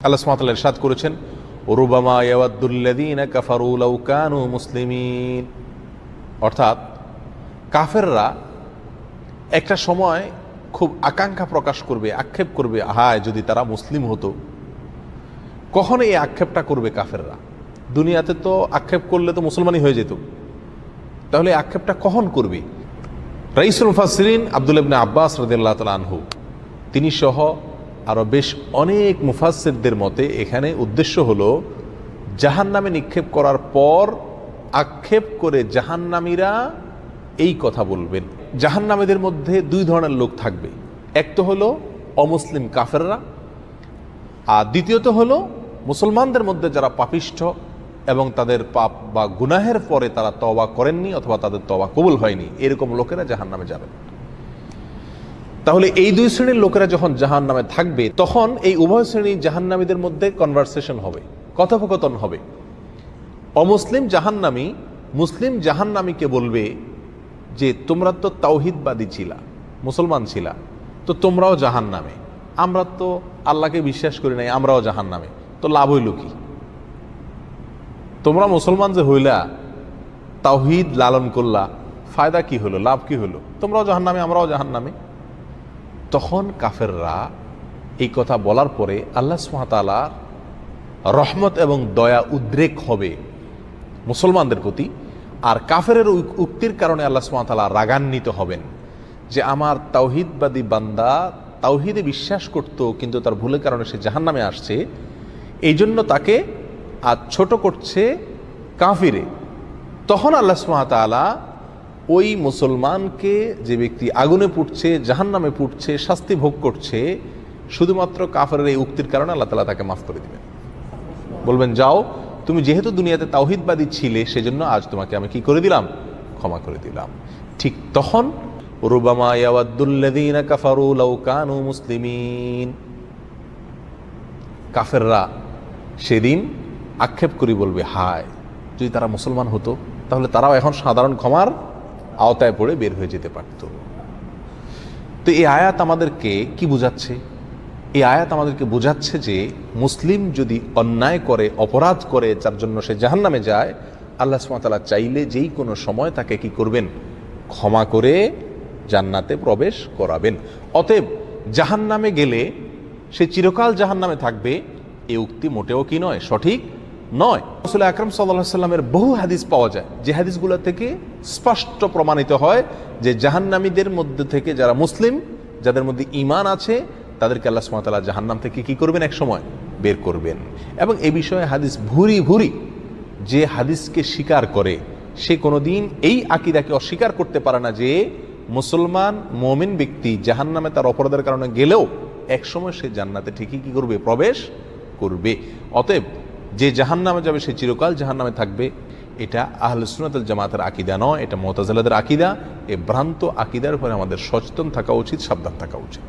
আল্লাহ সুবহানাহু ওয়া তাআলা ইরশাদ করেছেন, রুবামা ইয়াওয়াদ্দুল্লাযীনা কাফারু লাউ কানু মুসলিমিন। অর্থাৎ কাফেররা একটা সময় খুব আকাঙ্ক্ষা প্রকাশ করবে, আক্ষেপ করবে, হায় যদি তারা মুসলিম হতো। কখন এই আক্ষেপটা করবে কাফেররা? দুনিয়াতে তো আক্ষেপ করলে তো মুসলমানই হয়ে যেত, তাহলে আক্ষেপটা কখন করবে? রাইসুল মুফাসসিরিন আব্দুল্লাহ ইবনে আব্বাস রাদিয়াল্লাহু তাআলা আনহু তিনি সহ আরও বেশ অনেক মুফাসসিরদের মতে এখানে উদ্দেশ্য হলো জাহান্নামে নিক্ষেপ করার পর আক্ষেপ করে জাহান্নামীরা এই কথা বলবেন। জাহান্নামীদের মধ্যে দুই ধরনের লোক থাকবে, এক তো হলো অমুসলিম কাফেররা, আর দ্বিতীয়ত হলো মুসলমানদের মধ্যে যারা পাপিষ্ঠ এবং তাদের পাপ বা গুনাহের পরে তারা তওবা করেননি অথবা তাদের তওবা কবুল হয়নি, এরকম লোকেরা জাহান্নামে যাবেন। তাহলে এই দুই শ্রেণীর লোকেরা যখন জাহান্নামে থাকবে, তখন এই উভয় শ্রেণীর জাহান্নামীদের মধ্যে কনভারসেশন হবে, কথোপকথন হবে। অমুসলিম জাহান্নামী মুসলিম জাহান্নামীকে বলবে যে তোমরা তো তাওহীদবাদী ছিলা, মুসলমান ছিলা, তো তোমরাও জাহান্নামে, আমরা তো আল্লাহকে বিশ্বাস করি নাই, আমরাও জাহান্নামে, তো লাভ হইল কি? তোমরা মুসলমান যে হইলা, তাওহীদ লালন করলা, ফায়দা কি হলো, লাভ কি হলো? তোমরাও জাহান্নামে, আমরাও জাহান্নামে। তখন কাফেররা এই কথা বলার পরে আল্লাহ সুবহানাহু ওয়া তাআলার রহমত এবং দয়া উদ্রেক হবে মুসলমানদের প্রতি, আর কাফেরের উক্তির কারণে আল্লাহ সুবহানাহু ওয়া তাআলা রাগান্বিত হবেন যে আমার তাওহীদবাদী বান্দা তাওহীদে বিশ্বাস করত কিন্তু তার ভুলের কারণে সে জাহান্নামে আসছে, এই জন্য তাকে আজ ছোট করছে কাফিরে। তখন আল্লাহ সুবহানাহু ওয়া তাআলা ওই মুসলমানকে, যে ব্যক্তি আগুনে পুড়ছে, জাহান্নামে পুড়ছে, শাস্তি ভোগ করছে, শুধুমাত্র কাফেরের এই উক্তির কারণে আল্লাহ তাআলা তাকে মাফ করে দিবেন। বলবেন, যাও, তুমি যেহেতু দুনিয়াতে তাওহীদবাদী ছিলে সেজন্য আজ তোমাকে আমি কি করে দিলাম, ক্ষমা করে দিলাম। ঠিক তখন রুবামা ইয়াওয়াদ্দুল্লাযীনা কাফারু লাউ কানু মুসলিমিন, কাফেররা সেদিন আক্ষেপ করে বলবে, হায় যদি তারা মুসলমান হতো, তাহলে তারাও এখন সাধারণ ক্ষমার আওতায় পড়ে বের হয়ে যেতে পারত। তো এই আয়াত আমাদেরকে কি বোঝাচ্ছে? এই আয়াত আমাদেরকে বোঝাচ্ছে যে মুসলিম যদি অন্যায় করে, অপরাধ করে, যার জন্য সে জাহান্নামে যায়, আল্লাহ সুবহানাহু ওয়া তাআলা চাইলে যেই কোনো সময় তাকে কি করবেন, ক্ষমা করে জান্নাতে প্রবেশ করাবেন। অতএব জাহান্নামে গেলে সে চিরকাল জাহান্নামে থাকবে, এই উক্তি মোটেও কি নয়, সঠিক নয়। রাসূল আকরাম সাল্লাল্লাহু আলাইহি ওয়াসাল্লামের বহু হাদিস পাওয়া যায়, যে হাদিসগুলো থেকে স্পষ্ট প্রমাণিত হয় যে জাহান্নামীদের মধ্যে থেকে যারা মুসলিম, যাদের মধ্যে ঈমান আছে, তাদেরকে আল্লাহ সুবহানাহু ওয়া তাআলা জাহান্নাম থেকে কি করবেন, এক সময় বের করবেন। এবং এই বিষয়ে হাদিস ভুরি ভুরি, যে হাদিসকে স্বীকার করে সে কোনোদিন এই আকীদাকে অস্বীকার করতে পারে না যে মুসলমান মুমিন ব্যক্তি জাহান্নামে তার অপরাধের কারণে গেলেও একসময় সে জান্নাতে ঠিকই কি করবে, প্রবেশ করবে। অতএব যে জাহান্নামে যাবে সে চিরকাল জাহান্নামে থাকবে, এটা আহলে সুন্নাত ওয়াল জামাতের আকীদা নয়, এটা মুতাজিলাদের আকীদা। এই ভ্রান্ত আকীদার উপরে আমাদের সচেতন থাকা উচিত, সাবধান থাকা উচিত।